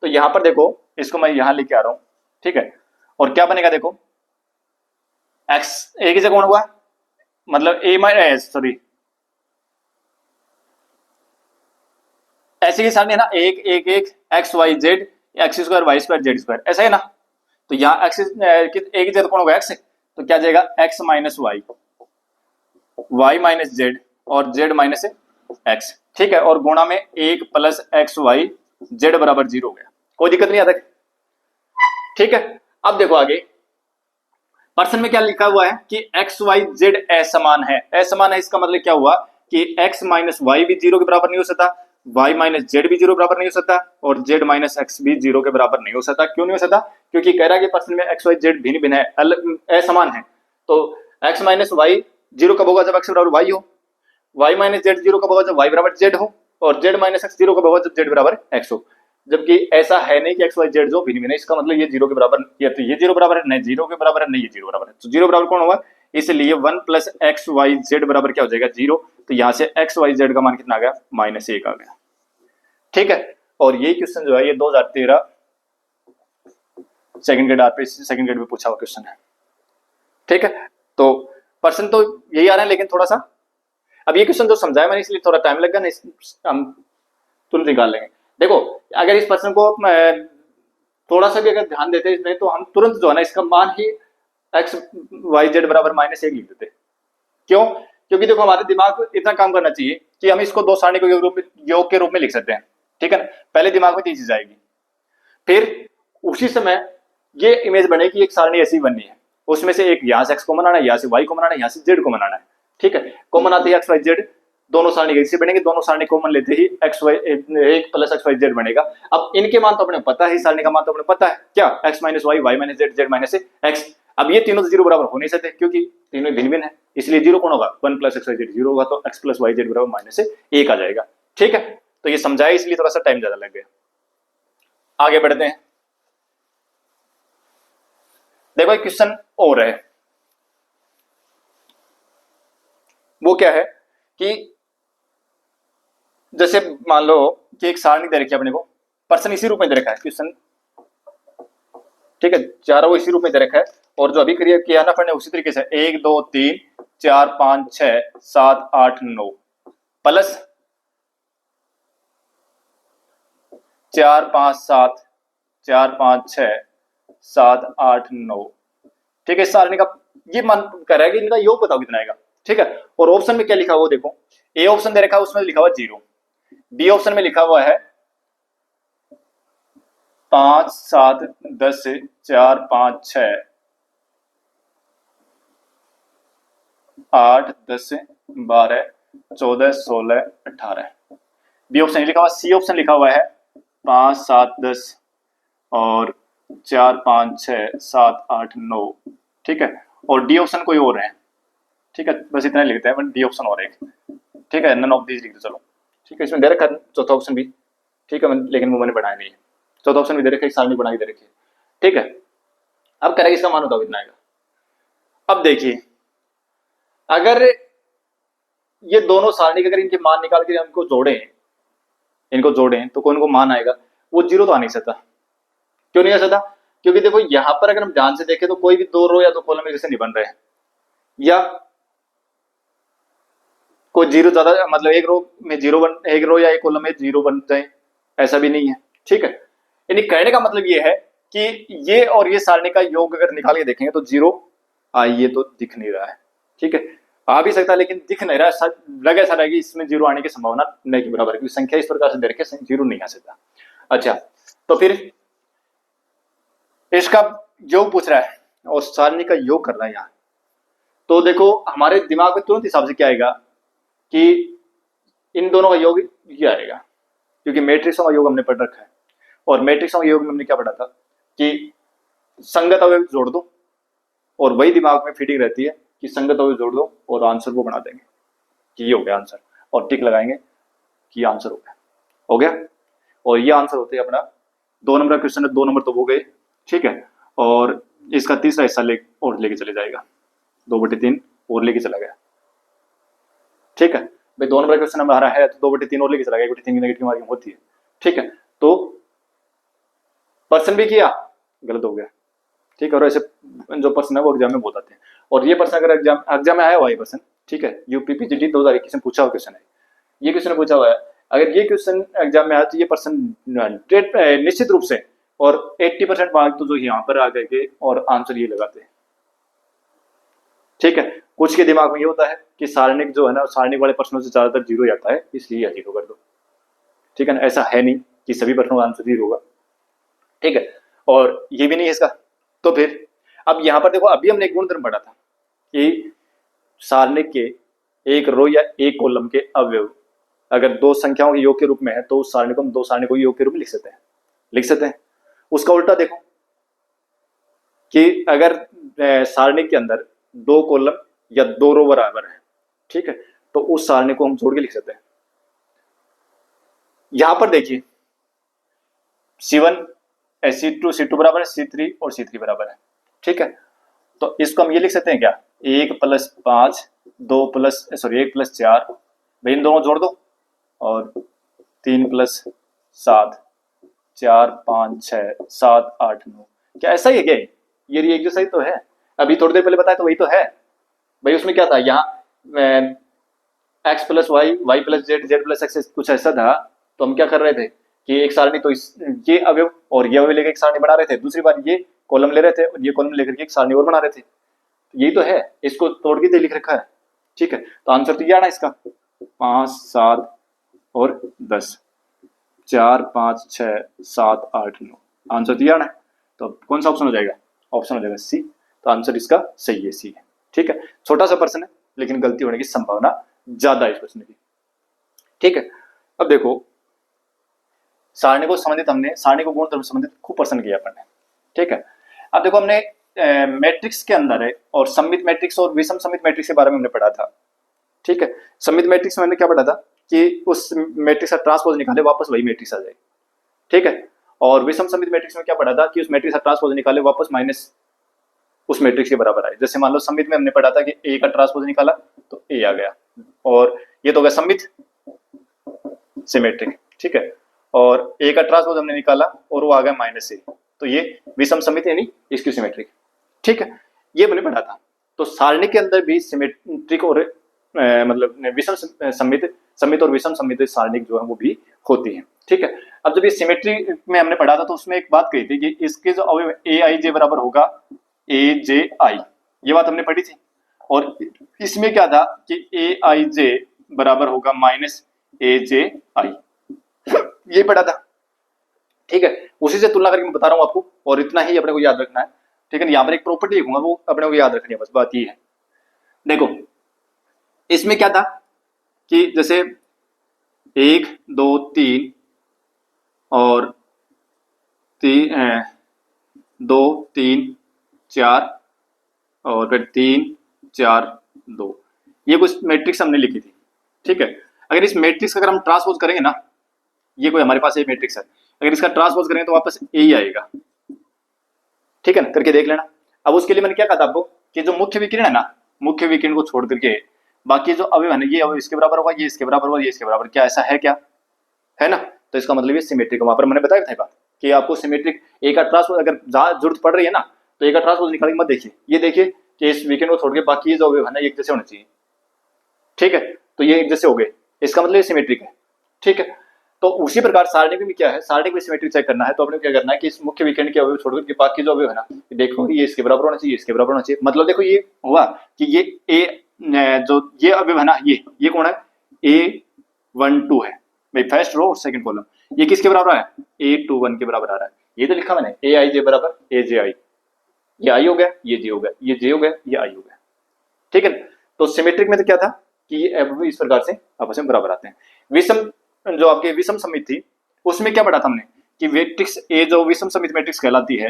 तो यहां पर देखो इसको मैं यहां लेके आ रहा हूं, ठीक है। और क्या बनेगा, देखो एक्स ए की जगह हुआ, मतलब ए माइनस सॉरी ऐसे की सारणी है ना, एक एक एक x y z x square y square z square, ऐसा है ना। तो यहाँ एक्स ए की जगह कौन होगा, एक्स, तो क्या जाएगा x minus y, y minus z और जेड माइनस एक्स, ठीक है। और गुणा में एक प्लस एक्स वाई जेड बराबर 0 हो गया, कोई दिक्कत नहीं आता, ठीक है। अब देखो आगे प्रश्न में क्या लिखा हुआ है कि एक्स वाई जेड असमान है। असमान है इसका मतलब क्या हुआ कि x माइनस वाई भी 0 के बराबर नहीं हो सकता, y माइनस जेड भी 0 के बराबर नहीं हो सकता, और z माइनस एक्स भी 0 के बराबर नहीं हो सकता। क्यों नहीं हो सकता? क्योंकि कह रहा है कि पर्सन में x y z भिन्न भिन्न है, असमान है। तो x माइनस वाई 0 कब होगा? जब x बराबर y हो। y माइनस जेड 0 कब होगा? जब y बराबर z हो। और z माइनस एक्स 0 कब होगा? जब z बराबर x हो। जबकि ऐसा है नहीं कि एक्स वाई जेड जो भिन्न भिन्न है, इसका मतलब ये 0 के बराबर, या तो ये 0 बराबर है, नहीं 0 के बराबर है, नहीं ये 0 बराबर है। तो 0 बराबर कौन होगा? इसलिए 1 प्लस एक्स वाई जेड बराबर क्या हो जाएगा? 0। तो यहां से एक्स वाई जेड का मान कितना आ गया? -1 आ गया। ठीक है। और ये क्वेश्चन जो है ये 2013 सेकंड ग्रेड में पूछा हुआ क्वेश्चन है। ठीक है। तो पर्सन तो यही आ रहे हैं, लेकिन थोड़ा सा अब ये क्वेश्चन जो समझाया मैंने इसलिए थोड़ा टाइम लगेगा, हम तुरंत निकाल लेंगे। देखो अगर इस पर्सन को थोड़ा सा भी अगर ध्यान देते इसमें, तो हम तुरंत जो है ना इसका मान ही एक्स वाई जेड बराबर -1 लिख देते। क्यों? क्योंकि देखो हमारे दिमाग को इतना काम करना चाहिए कि हम इसको दो सारणी को योग के रूप में लिख सकते हैं। ठीक है ना? पहले दिमाग में ये चीज आएगी, फिर उसी समय ये इमेज बनेगी, एक सारणी ऐसी बननी है, उसमें से एक यहाँ से एक्स कॉमन आना है, यहाँ से वाई कॉमन आना है, यहाँ से जेड कॉमन आना है। ठीक है। कॉमन आते ही एक्स वाई जेड दोनों सारणी कैसे बनेंगे? दोनों सारणी कॉमन लेते ही एक्स वाई एक प्लस एक्स वाई जेड बनेगा। अब इनके मान तो अपने पता है, सारणी का मान तो अपने पता है क्या? X minus y, y minus z, z minus x. अब ये तीनों 0 बराबर हो नहीं सकते क्योंकि तीनों भिन्न भिन्न है, इसलिए 0 कौन होगा? 1 प्लस एक्स वाई जेड 0 होगा, तो एक्स प्लस वाई जेड बराबर -1 आ जाएगा। ठीक है। तो ये समझाया इसलिए थोड़ा सा टाइम ज्यादा लग गया। आगे बढ़ते हैं। देखो एक क्वेश्चन और है, वो क्या है कि जैसे मान लो कि एक सारणी दे रखी है अपने को, पर्सन इसी रूप में दे रखा है क्वेश्चन। ठीक है। चारों को इसी रूप में दे रखा है, और जो अभी क्रिया किया ना पढ़ने उसी तरीके से 1 2 3 4 5 6 7 8 9 प्लस 4 5 7 4 5 6 7 8 9। ठीक है। इस सारणी का ये मान कर रहा है कि इनका योग बताओ कितना आएगा। ठीक है। और ऑप्शन में क्या लिखा हुआ देखो, ए ऑप्शन दे रखा है उसमें लिखा हुआ 0, बी ऑप्शन में लिखा हुआ है 5 7 10 4 5 6 8 10 12 14 16 18। बी ऑप्शन लिखा हुआ, सी ऑप्शन लिखा हुआ है 5 7 10 और 4 5 6 7 8 9। ठीक है। और डी ऑप्शन कोई और है। ठीक है। बस इतना लिखते हैं, डी ऑप्शन और एक। ठीक है। नन ऑफ दीज लिख दो चलो। ठीक है। इसमें दे रखा चौथा ऑप्शन भी। ठीक है। लेकिन वो मैंने बनाया नहीं है। चौथा ऑप्शन भी दे रखा है, एक सारणी बना के दे रखी है। ठीक है। अब करेंगे इसका मान बताओ कितना आएगा। अब देखिए अगर ये दोनों सारणी के अगर इनके मान निकाल के इनको जोड़ें तो कौन को मान आएगा? वो 0 तो आ नहीं सकता। क्यों नहीं आ सकता? क्योंकि देखो यहां पर अगर हम ध्यान से देखें तो कोई भी दो रो या दो कॉलम जैसे नहीं बन रहे हैं, या कोई 0 ज्यादा, मतलब एक रो में 0 बन, एक रो या एक कॉलम में 0 बन जाए, ऐसा भी नहीं है। ठीक है। यानी कहने का मतलब ये है कि ये और ये सारणी का योग अगर निकाल के देखेंगे तो 0 ये तो दिख नहीं रहा है। ठीक है। आ भी सकता है लेकिन दिख नहीं रहा है, लग ऐसा रहेगी इसमें 0 आने की संभावना नहीं के बराबर है, क्योंकि संख्या इस प्रकार से दे रखे 0 नहीं आ सकता। अच्छा, तो फिर इसका योग पूछ रहा है और सारणी का योग कर रहा है यहाँ। तो देखो हमारे दिमाग में तुरंत हिसाब से क्या आएगा कि इन दोनों का योग ये आएगा, क्योंकि मैट्रिक्सों का योग हमने पढ़ रखा है। और मैट्रिक्सों के योग में हमने क्या पढ़ा था कि संगत अवयव जोड़ दो, और वही दिमाग में फिटिंग रहती है कि संगत अवयव जोड़ दो और आंसर वो बना देंगे कि ये हो गया आंसर, और टिक लगाएंगे कि आंसर हो गया। और ये आंसर होते हैं अपना 2 नंबर का क्वेश्चन है, 2 नंबर तो हो गए। ठीक है। और इसका तीसरा हिस्सा लेके चले जाएगा, 2/3 और लेके चला गया। ठीक है भाई, 2 नंबर क्वेश्चन हमारा है तो 2/3 और लेके चला गया, 1/3 की नेगेटिव मार्किंग होती है। ठीक है। तो पर्सन भी किया, गलत हो गया। ठीक है। और ऐसे जो पर्सन है वो एग्जाम में बहुत आते हैं, और ये पर्सन अगर एग्जाम में आया हुआ है पर्सन, ठीक है, यूपीपीजीडी 2021 में पूछा हुआ क्वेश्चन है, ये क्वेश्चन पूछा हुआ है। अगर ये क्वेश्चन एग्जाम में आया तो ये पर्सन निश्चित रूप से और 80% मार्क तो जो यहाँ पर आ गए और आंसर ये लगाते हैं। ठीक है। कुछ के दिमाग में ये होता है कि सारणिक जो है ना, सारणिक वाले प्रश्नों से ज्यादातर 0 आता है, इसलिए 0 कर दो। ठीक है ना। ऐसा है नहीं कि सभी प्रश्नों का आंसर 0 होगा। ठीक है। और ये भी नहीं है इसका। तो फिर अब यहां पर देखो, अभी हमने एक गुणधर्म पढ़ा था कि सारणिक के एक रो या एक कॉलम के अवयव अगर दो संख्याओं के योग के रूप में है तो उस सारणी को हम दो सारणी को योग के रूप में लिख सकते हैं। उसका उल्टा देखो कि अगर सारणी के अंदर दो कॉलम या दो रो बराबर है, ठीक है, तो उस सारणी को हम जोड़ के लिख सकते हैं। यहां पर देखिए C1 C2 C2 बराबर है, C3 और C3 बराबर है, ठीक है। तो इसको हम ये लिख सकते हैं क्या, 1 + 5 2 प्लस 1 + 4, भाई इन दोनों जोड़ दो, और 3 + 7 4 5 6 7 8 9। क्या ऐसा ही है क्या, ये एक्सरसाइज तो है, अभी थोड़ी देर पहले बताया तो वही तो है भाई। उसमें क्या था, यहाँ x + y y + z z + x कुछ ऐसा था। तो हम क्या कर रहे थे कि एक सारणी तो ये अवयव और ये अवयव लेकर एक सारणी बना रहे थे, दूसरी बार ये कॉलम ले रहे थे और ये कॉलम लेकर के एक सारणी और बना रहे थे। यही तो है, इसको तोड़ के लिख रखा है, ठीक है। तो आंसर तो ये आना इसका 5 7 और 10, 4 5 6 7 8 9, आंसर तो ये आना है। तो कौन सा ऑप्शन हो जाएगा, ऑप्शन हो जाएगा सी। तो आंसर इसका सही है, सी है, ठीक है। छोटा सा प्रश्न है लेकिन गलती होने की संभावना ज्यादा है इस प्रश्न की, ठीक है। अब देखो सारणी को संबंधित हमने सारणी को गुणधर्म संबंधित खूब प्रश्न किया अपन ने, ठीक है। अब देखो हमने मैट्रिक्स के अंदर है और सममित मैट्रिक्स और विषम सममित मैट्रिक्स के बारे में हमने पढ़ा था, ठीक है। सममित मैट्रिक्स में हमने क्या पढ़ा था कि उस मैट्रिक्स का ट्रांसपोज निकाले वापस वही मैट्रिक्स आ जाए, ठीक है। और विषम सममित मैट्रिक्स में क्या पढ़ा था कि उस मैट्रिक्स का ट्रांसपोज निकाले वापस माइनस उस मैट्रिक्स के बराबर आए। जैसे मान लो सममित में हमने पढ़ा था कि ए का ट्रांसपोज निकाला तो ए आ गया, और ये तो हो गया सममित सिमेट्रिक, ठीक है। और ए का ट्रांसपोज हमने निकाला और वो आ गया -a, तो ये विषम सममित यानी स्क्यू सिमेट्रिक, ठीक है। ये मैंने पढ़ा था। तो सारणी के अंदर भी सिमेट्रिक और मतलब विषम सममित और विषम सममित सारणी जो है वो भी होती है, ठीक है। अब जब ये सिमेट्री में हमने पढ़ा था तो उसमें एक बात कही थी कि इसके जो अवयव aij बराबर होगा AJI, ये बात हमने पढ़ी थी। और इसमें क्या था कि AIJ बराबर होगा -AJI, ये पढ़ा था, ठीक है। उसी से तुलना करके मैं बता रहा हूं आपको, और इतना ही अपने को याद रखना है, ठीक है। यहाँ पर एक प्रॉपर्टी लिखूंगा वो अपने को याद रखनी है, बस बात ये है। देखो इसमें क्या था कि जैसे 1 2 3 और 2 3 4 और फिर 3 4 2, ये कुछ मैट्रिक्स हमने लिखी थी, ठीक है। अगर इस मैट्रिक्स का अगर हम ट्रांसपोज करेंगे ना, ये कोई हमारे पास ये मैट्रिक्स है, अगर इसका ट्रांसपोज करेंगे तो वापस ए ही आएगा, ठीक है ना, करके देख लेना। अब उसके लिए मैंने क्या कहा था आपको कि जो मुख्य विकिरण है ना, मुख्य विकिरण को छोड़ करके बाकी जो अवयव है ना, ये अवयव इसके बराबर होगा, ये इसके बराबर होगा, ये इसके बराबर, क्या ऐसा है क्या, है ना। तो इसका मतलब ये सिमेट्रिक, वहां पर मैंने बताया था बात कि आपको सिमेट्रिक ए का ट्रांसपोज अगर जरूरत पड़ रही है ना तो ए का ट्रांसपोज निकाल के मत देखिए, ये देखिए कि इस विकिरण को छोड़ के बाकी ये जो अवयव है ना एक जैसे होने चाहिए, ठीक है। तो ये एक जैसे हो गए, इसका मतलब ये सिमेट्रिक है, ठीक है। तो उसी प्रकार सारणी में भी क्या है, सारणी में सिमेट्रिक चेक करना है तो अपने क्या करना है कि इस मुख्य विकिरण के अवयव छोड़कर के बाकी जो अवयव है ना, देखो ये इसके बराबर होना चाहिए, इसके बराबर होना चाहिए। मतलब देखो ये हुआ कि ये ए जो ये अवयव है ना, ये कौन है, A12 है भाई, फर्स्ट रो और सेकंड कॉलम, ये किसके बराबर है, A21 के बराबर आ रहा है। ये तो लिखा मैंने AIJ बराबर AJI, ये आई हो गया, ये जे हो गया, ये जे हो गया, ये आई हो गया, ठीक है। तो सिमेट्रिक में तो क्या था कि ये इस प्रकार से आपस में बराबर आते हैं। विषम जो आपके विषम सममित थी उसमें क्या पढ़ा था हमने कि मैट्रिक्स ए जो विषम सममित मैट्रिक्स कहलाती है,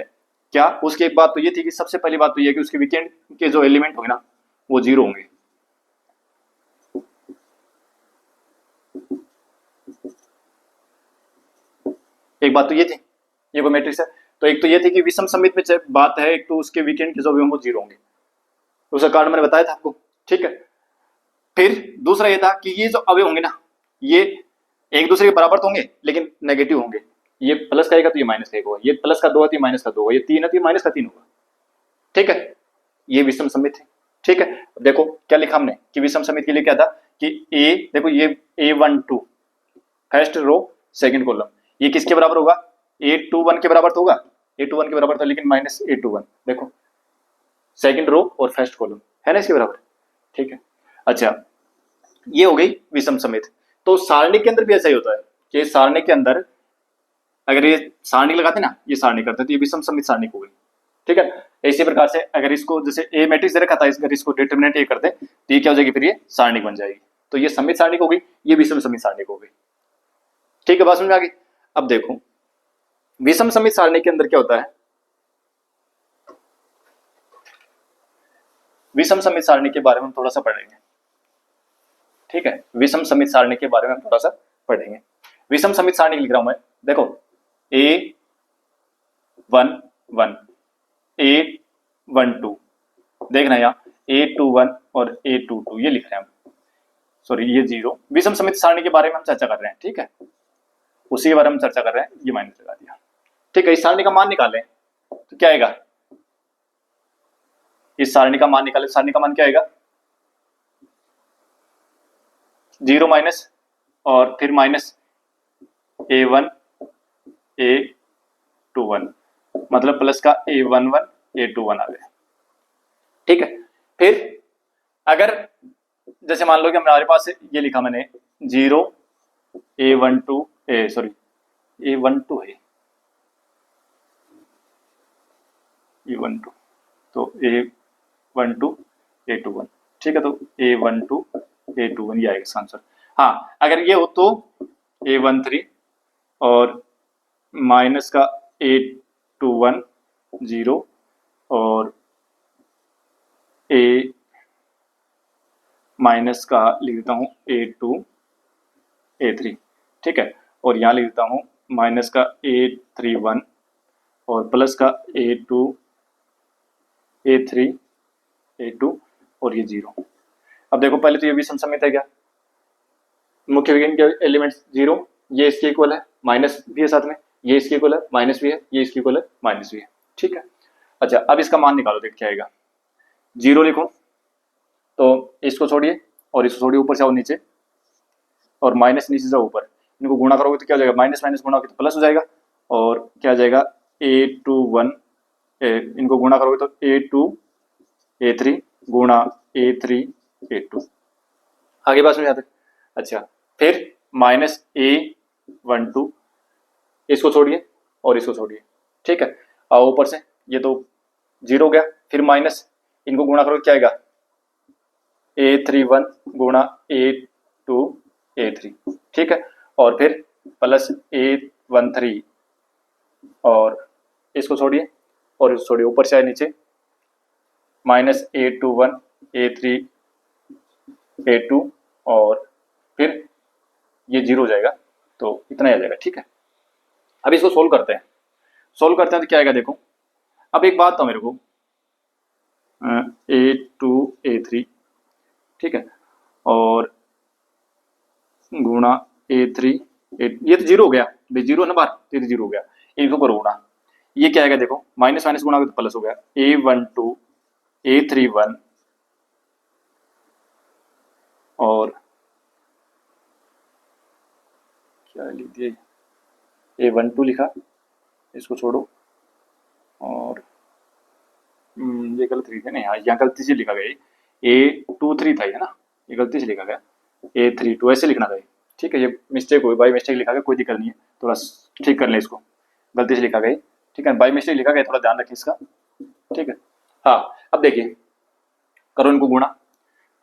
क्या उसकी एक बात तो ये थी कि सबसे पहली बात तो ये कि उसके विकिरण के जो एलिमेंट होंगे ना वो 0 होंगे, एक बात तो ये थी, ये कोई मैट्रिक्स है। तो एक तो ये थी कि विषम सममित में बात है, एक तो उसके विकिरण के जो अवयव वो 0 होंगे, उसका कारण मैंने बताया था आपको, ठीक है। फिर दूसरा ये था कि ये जो अवयव होंगे ना ये एक दूसरे के बराबर तो होंगे लेकिन नेगेटिव होंगे, ये प्लस का 1 तो ये माइनस का 1 होगा, ये प्लस का 2 है तो ये माइनस का 2 होगा, ये 3 है तो ये माइनस का 3 होगा, ठीक है। ये विषम सममित है, ठीक है। देखो क्या लिखा हमने कि विषम सममित के लिए क्या था कि ए, देखो ये A12 first row second column, ये किसके बराबर होगा, A21 के बराबर तो होगा, A21 के बराबर था लेकिन -A21, देखो सेकंड रो और फर्स्ट कॉलम है ना इसके बराबर, ठीक है। अच्छा ये हो गई विषम सममित। तो सारणी के अंदर भी ऐसा ही होता है कि सारणी के अंदर अगर ये सारणी लगाते ना, ये सारणी करते तो ये विषम सममित सारणी हो गई, ठीक है। इसी प्रकार से अगर इसको जैसे ए मैट्रिक्स दे रखा था, अगर इसको डिटरमिनेंट ए कर दे तो ये क्या हो जाएगी, फिर ये सारणिक बन जाएगी। तो ये सममित सारणिक हो गई, ये विषम सममित सारणिक हो गई। ठीक है, बात समझ में आ गई। अब देखो विषम सममित सारणी के अंदर क्या होता है, विषम सममित सारणी के बारे में हम थोड़ा सा पढ़ेंगे। ठीक है, विषम सममित सारणी के बारे में हम थोड़ा सा पढ़ेंगे। विषम सममित सारणी लिख रहा हूं मैं, देखो A11 A12, देखना यहाँ A21 और A22 ये लिख रहे हैं हम, सॉरी ये 0। विषम सममित सारणी के बारे में हम चर्चा कर रहे हैं। ठीक है, उसी के बारे में चर्चा कर रहे हैं, ये माइनस लगा दिया। ठीक है, इस सारणी का मान निकालें तो क्या आएगा, इस सारणी का मान निकाले, सारणी का मान क्या आएगा, 0 माइनस और फिर माइनस A1 A21, मतलब प्लस का A11 A21 आ गया। ठीक है, फिर अगर जैसे मान लो कि हमारे पास ये लिखा मैंने 0 A12 सॉरी A12 है, A12 तो A12 A21। ठीक है, तो A12 A21 ये आएगा इसका आंसर। हाँ, अगर ये हो तो A13 और माइनस का A21 0 और A माइनस का लिख देता हूँ A2 A3। ठीक है, और यहाँ लिख देता हूँ माइनस का A31 और प्लस का A2 A3 A2 और ये 0। अब देखो पहले तो ये भी सममित है क्या, मुख्य विज्ञान के एलिमेंट्स 0, ये इसके इक्वल है, माइनस भी है साथ में, ये इसके इक्वल है, माइनस भी है, ये इसके इक्वल है, माइनस भी है। ठीक है, अच्छा अब इसका मान निकालो, देख क्या आएगा। 0 लिखो तो इसको छोड़िए और इसको छोड़िए, ऊपर से आओ नीचे और माइनस नीचे जाओ ऊपर, इनको गुणा करोगे तो क्या हो जाएगा, माइनस माइनस गुणा होगा तो प्लस हो जाएगा, और क्या आ जाएगा A21 इनको गुणा करोगे तो A2 A3 गुणा A3 A2। आगे बात समझ आते। अच्छा, फिर माइनस A12 इसको छोड़िए और इसको छोड़िए। ठीक है, और ऊपर से ये तो 0 हो गया, फिर माइनस इनको गुणा करोगे क्या आएगा A31 गुणा A2 A3। ठीक है, और फिर प्लस A13 और इसको छोड़िए और इसको छोड़िए, ऊपर से आए नीचे माइनस A21 A3 A2 और फिर ये 0 हो जाएगा, तो इतना ही आ जाएगा। ठीक है, अब इसको सोल्व करते हैं, सोल्व करते हैं तो क्या आएगा देखो। अब एक बात तो मेरे को A2 A3, ठीक है, और गुणा A3 ये तो 0 हो गया, 0 है ना बार, ये तो 0 हो गया, इनको करो गुणा, ये क्या आएगा देखो, माइनस माइनस गुणा तो प्लस हो गया, A12 A31 और क्या लिख दिए A12 लिखा, इसको छोड़ो और ये गलत लिखा नहीं, हाँ यहाँ गलती से लिखा गया A23 था ये ना, ये गलती से लिखा गया A32 ऐसे लिखना था। ठीक है, ये मिस्टेक हुई, बाई मिस्टेक लिखा गया, कोई दिक्कत नहीं है, थोड़ा ठीक कर ले इसको, गलती से लिखा गया। ठीक है, बाई मिस्टेक लिखा गया, थोड़ा ध्यान रखिए इसका। ठीक है, हाँ अब देखिए करो इनको गुणा,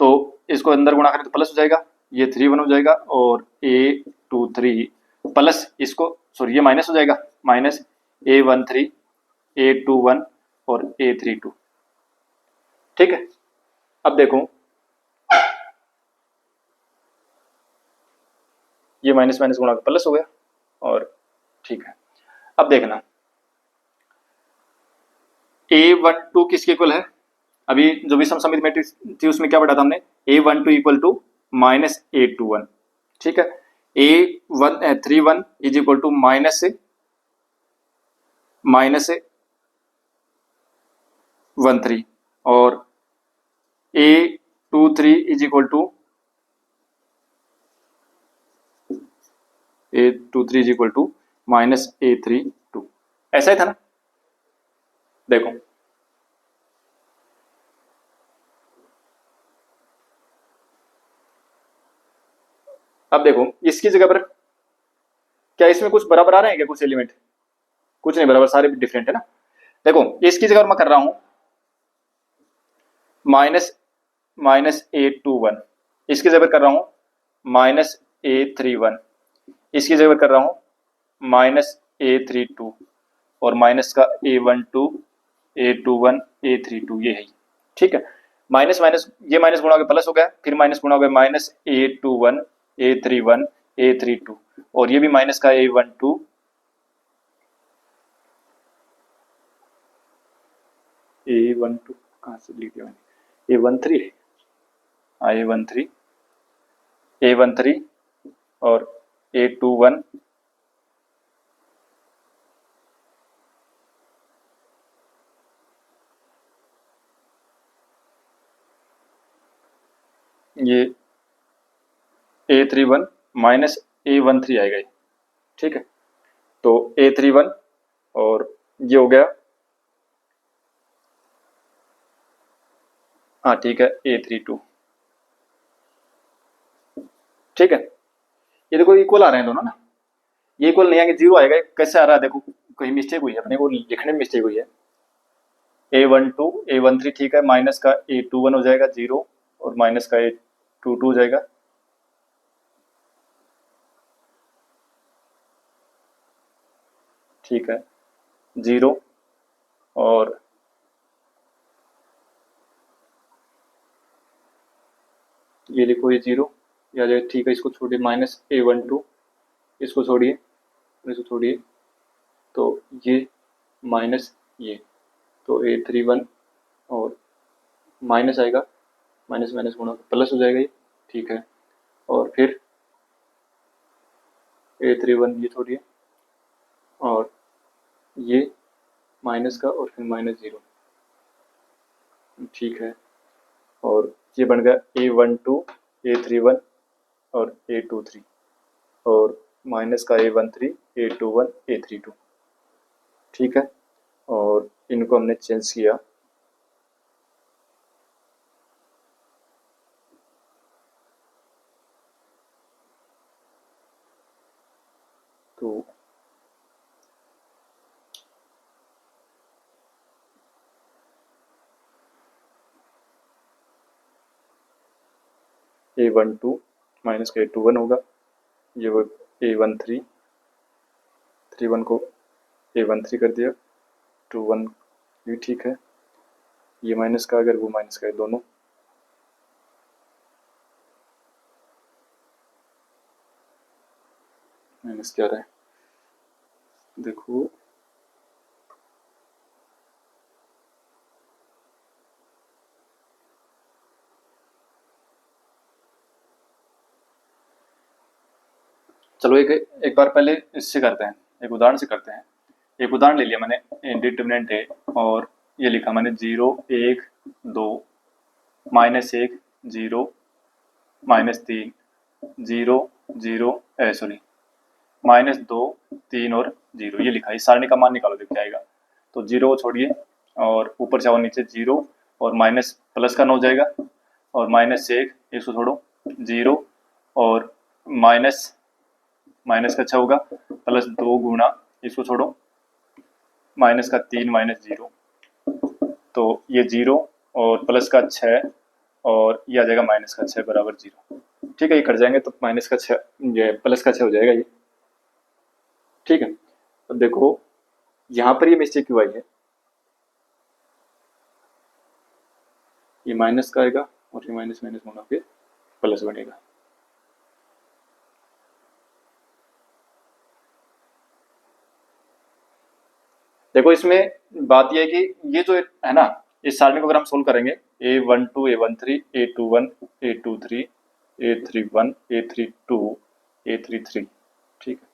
तो इसको अंदर गुणा करें तो प्लस हो जाएगा, ये 3 1 हो जाएगा और A23 प्लस इसको सॉरी ये माइनस हो जाएगा, माइनस A13 A21 और A32। ठीक है, अब देखो ये माइनस माइनस गुणा प्लस हो गया और ठीक है, अब देखना A12 किसके इक्वल है, अभी जो भी सममित मैट्रिक्स थी उसमें क्या पढ़ा था हमने, A12 equal to minus A21। ठीक है, A31 is equal to minus minus 13 और A23 is equal to A23 is equal to minus A32, ऐसा ही था ना। देखो अब देखो इसकी जगह पर क्या इसमें कुछ बराबर आ रहे हैं क्या, कुछ एलिमेंट, कुछ नहीं बराबर, सारे डिफरेंट है ना। देखो इसकी जगह मैं कर रहा हूं -A21, इसकी जगह कर रहा हूं -A31, इसकी जगह कर रहा हूं -A32 और माइनस का A12, A21, A32 ये है। ठीक है, माइनस माइनस ये माइनस गुणा हो गया प्लस हो गया, फिर माइनस गुणा हो गया -A21, A31, A32 और ये भी माइनस का A12, A12 कहाँ से लिख दिया मैंने, A13 है, हाँ A13, A13 और A21, ये A31 माइनस A13 आएगा ये। ठीक है, तो A31 और ये हो गया, हाँ ठीक है A32। ठीक है, ये देखो इक्वल आ रहे हैं दोनों ना, ये इक्वल नहीं आएंगे, जीरो आएगा। कैसे आ रहा है देखो, कहीं मिस्टेक हुई है, अपने को लिखने में मिस्टेक हुई है। A12, A13 ठीक है, माइनस का A21 हो जाएगा जीरो और माइनस का A22 हो जाएगा। ठीक है, जीरो और ये लिखो ये जीरो या जाए। ठीक है, इसको छोड़िए, -A12, इसको छोड़िए, इसको छोड़िए, तो ये माइनस ये, तो A31 और माइनस आएगा, माइनस माइनस गुणा प्लस हो जाएगा ये। ठीक है, और फिर A31 ये छोड़िए और ये माइनस का और फिर -0। ठीक है, और ये बन गया A12, A31 और A23 और माइनस का A13, A21, A32। ठीक है, और इनको हमने चेंज किया तो A12 माइनस का A21 होगा, ये वो A13, 31 को A13 कर दिया, 21 भी ठीक है, ये माइनस का अगर वो माइनस का है, दोनों माइनस क्या रहा है देखो, चलो एक बार पहले इससे करते हैं, एक उदाहरण से करते हैं। एक उदाहरण ले लिया मैंने, डिटर्मिनेंट है और ये लिखा मैंने 0, 1, 2, -1, 0, -3, 0, 0, सॉरी -2, 3 और 0, ये लिखा है। इस सारणी का मान निकालो, देख जाएगा। तो 0 को छोड़िए और ऊपर से आओ नीचे 0 और माइनस प्लस का 9 हो जाएगा और -1, इसको छोड़ो 0 और माइनस का 6 होगा, +2 गुणा, इसको छोड़ो माइनस का 3 -0, तो ये 0 और प्लस का 6 और ये आ जाएगा माइनस का 6 बराबर 0। ठीक है, ये कट जाएंगे तो माइनस का 6, ये प्लस का 6 हो जाएगा ये। ठीक है, अब देखो यहाँ पर ये मिस्टेक क्यों आई है, ये माइनस का आएगा और ये माइनस माइनस होना फिर प्लस बनेगा। देखो इसमें बात यह है कि ये जो है ना, इस सारणी को अगर हम सोल्व करेंगे, A12, A13, A21, A23, A31, A32, A33, ठीक है,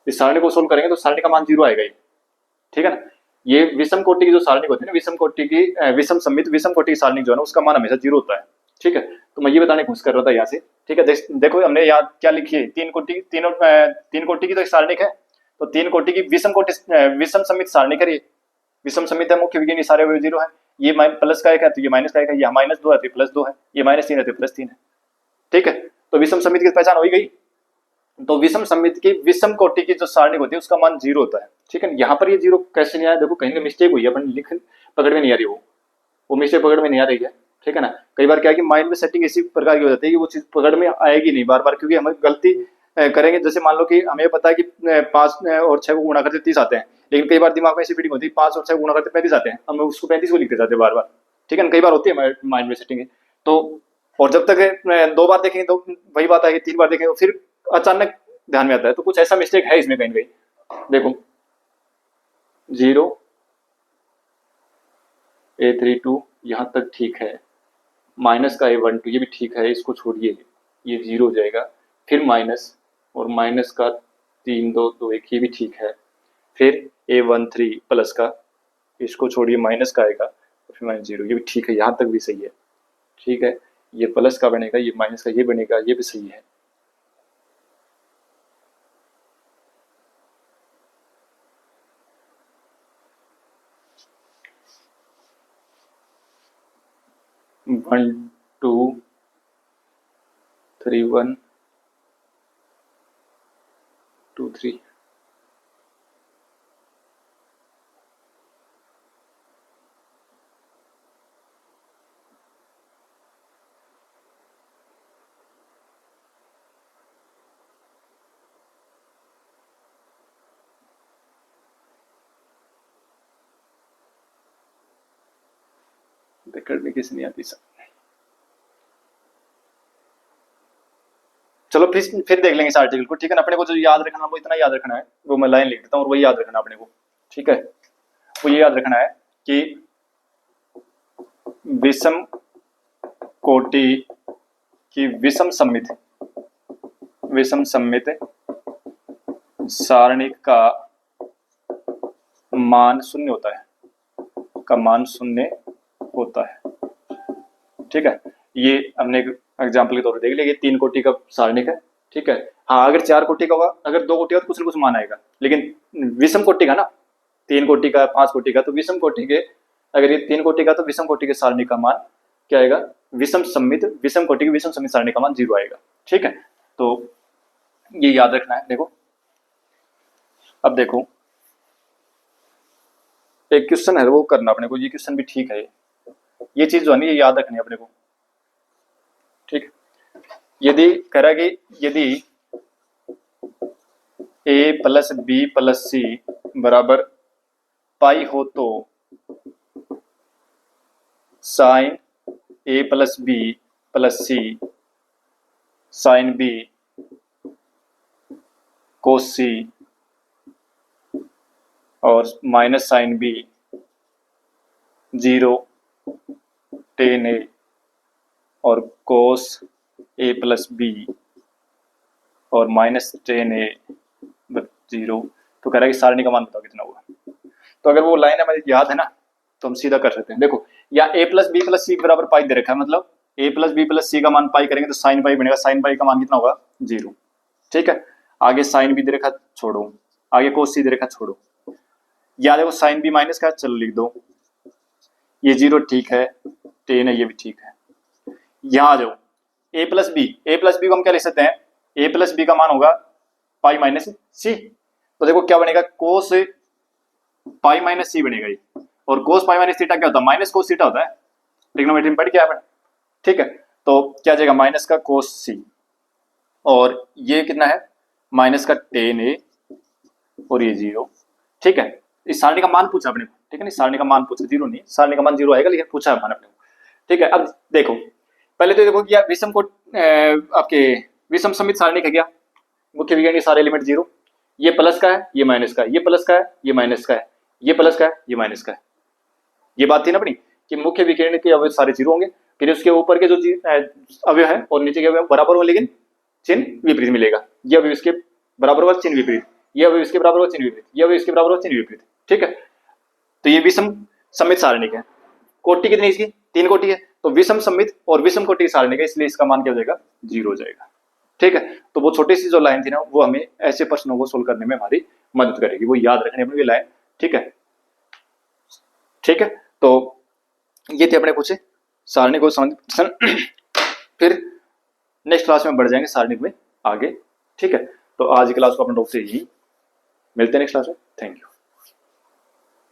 इस सारणी को सोल्व करेंगे तो सारणी का मान 0 आएगा ये। ठीक है ना, ये विषम कोटि की जो सारणी होती है ना, विषम कोटि की विषम सममित विषम कोटि की सारणी जो है ना, उसका मान हमेशा 0 होता है। ठीक है, तो मैं ये बताने की कोशिश कर रहा था यहाँ से। ठीक है, देखो हमने यहाँ क्या लिखी है, तीन कोटि की तो एक सारणी है, तो तीन कोटि की विषम समित सारणी करिए। विषम समित है, मुख्य विज्ञानी सारे अवयव 0 है, ये प्लस का 1 है तो ये माइनस का 1 है, ये -2 है तो +2 है, ये -3 है तो +3 है। ठीक है, तो विषम समिति की पहचान हो ही गई। तो विषम सममित की विषम कोटि की जो सारणी होती है उसका मान 0 होता है। ठीक है, यहाँ पर ये 0 कैसे नहीं आया, देखो कहीं मिस्टेक हुई है, अपन लिख पकड़ में नहीं आ रही, वो मिस्टेक पकड़ में नहीं आ रही है। ठीक है ना, कई बार क्या है कि माइंड में सेटिंग इसी प्रकार की हो जाती है कि वो चीज पकड़ में आएगी नहीं बार बार, क्योंकि हम गलती करेंगे। जैसे मान लो कि हमें पता है कि 5 और 6 को गुणा करते 30 आते हैं, लेकिन कई बार दिमाग में ऐसी फीलिंग होती है 5 और 6 को गुणा करते 35 आते हैं, हम उसको 35 को लिखते जाते हैं बार बार। ठीक है ना, कई बार होती है माइंड में सेटिंग। तो और जब तक 2 बार देखेंगे तो वही बात आएगी, 3 बार देखेंगे तो फिर अचानक ध्यान में आता है। तो कुछ ऐसा मिस्टेक है इसमें कहीं ना कहीं। देखो 0 A32 यहाँ तक ठीक है, माइनस का A12 ये भी ठीक है, इसको छोड़िए, ये 0 हो जाएगा, फिर माइनस और माइनस का 3 2 2 1 ये भी ठीक है, फिर A13 प्लस का, इसको छोड़िए माइनस का आएगा, फिर माइनस 0 ये भी ठीक है, यहाँ तक भी सही है। ठीक है, ये प्लस का बनेगा, ये माइनस का ये बनेगा, ये भी सही है। वन टू 3 1 2 3 करने किसी नहीं आती सब। चलो फिर देख लेंगे इस आर्टिकल को। ठीक है ना, अपने को जो याद रखना वो इतना याद रखना है, वो मैं लाइन लिख देता हूँ और वही याद रखना अपने को। ठीक है, वो ये याद रखना है कि विषम कोटि की विषम सममित सारणी का मान 0 होता है, का मान 0 होता है। ठीक है, ये हमने एक एग्जाम्पल के तौर पर देख लिया, ये 3 कोटि का सारणिक है। ठीक है, हाँ अगर 4 कोटि का होगा, अगर 2 कोटि का तो कुछ न कुछ मान आएगा, लेकिन विषम कोटि का ना, 3 कोटि का 5 कोटि का, तो विषम कोटि के, अगर ये 3 कोटि का तो विषम कोटि के सारणी का मान क्या आएगा, विषम कोटि की विषम सममित सारणी का मान 0 आएगा। ठीक है, तो ये याद रखना है। देखो अब देखो एक क्वेश्चन है वो करना अपने को, ये क्वेश्चन भी ठीक है, ये चीज जो है ना ये याद रखनी है अपने को। ठीक, यदि कह रहा है कि यदि a plus b plus c बराबर पाई हो तो sine a plus b plus c sine b cos c और minus sine b 0 tan a और कोस a प्लस बी और माइनस tan a 0। तो कह रहा है कि सारणी का मान बताओ कितना हुआ। तो अगर वो लाइन हमें याद है ना तो हम सीधा कर सकते हैं। देखो या a plus b plus c बराबर पाई दे रखा है, मतलब a प्लस बी प्लस सी का मान पाई करेंगे तो साइन पाई बनेगा, साइन पाई का मान कितना होगा 0। ठीक है, आगे साइन बी दे रखा छोड़ो, आगे कोस सी दे रखा छोड़ो, या देखो साइन बी माइनस का चलो लिख दो, ये 0 ठीक है, tan है ये भी ठीक है। यहाँ आ जाओ a प्लस बी को हम क्या लिख सकते हैं, a प्लस बी का मान होगा पाई माइनस सी। तो देखो क्या बनेगा, कोस पाई माइनस सी बनेगा ये, और कोस पाई माइनस थीटा क्या होता है, माइनस कोस थीटा होता है, ट्रिग्नोमेट्री में पढ़ के आया। ठीक है, तो क्या जाएगा माइनस का कोस सी और ये कितना है माइनस का tan a और ये 0। ठीक है, इस सारणी का मान पूछा अपने को। ठीक है, इस सारणी का मान पूछा, 0 नहीं, सारणी का मान 0 आएगा, लेकिन पूछा है मान अपने को। ठीक है, अब देखो पहले तो देखो क्या विषम को आपके विषम सममित सारणी का क्या मुख्य विकर्ण के सारे एलिमेंट 0, ये प्लस का है ये माइनस का है, ये प्लस का है ये माइनस का है, ये प्लस का है ये माइनस का है। ये बात थी ना अपनी कि मुख्य विकर्ण के अवयव सारे 0 होंगे, फिर उसके ऊपर के जो अवयव है और नीचे के अवयव बराबर होंगे लेकिन चिन्ह विपरीत मिलेगा। ये अवयव इसके बराबर होगा चिन्ह विपरीत, ये अवयव इसके बराबर होगा चिन्ह विपरीत, ये अवयव इसके बराबर होगा चिन्ह विपरीत। ठीक है, तो ये विषम सममित सारणिक है। कोटि कितनी इसकी 3 कोटि है, तो विषम सममित और विषम कोटि सारणिक है, इसलिए इसका मान क्या हो जाएगा 0 हो जाएगा। ठीक है, तो वो छोटी सी जो लाइन थी ना वो हमें ऐसे प्रश्नों को सोल्व करने में हमारी मदद करेगी, वो याद रखने अपनी लाइन। ठीक है, ठीक है, तो ये थे अपने कुछ सारणी को संबंधित। फिर नेक्स्ट क्लास में बढ़ जाएंगे सारणी में आगे। ठीक है, तो तो आज की क्लास को अपन रोकते ही मिलते हैं नेक्स्ट क्लास में। Thank you.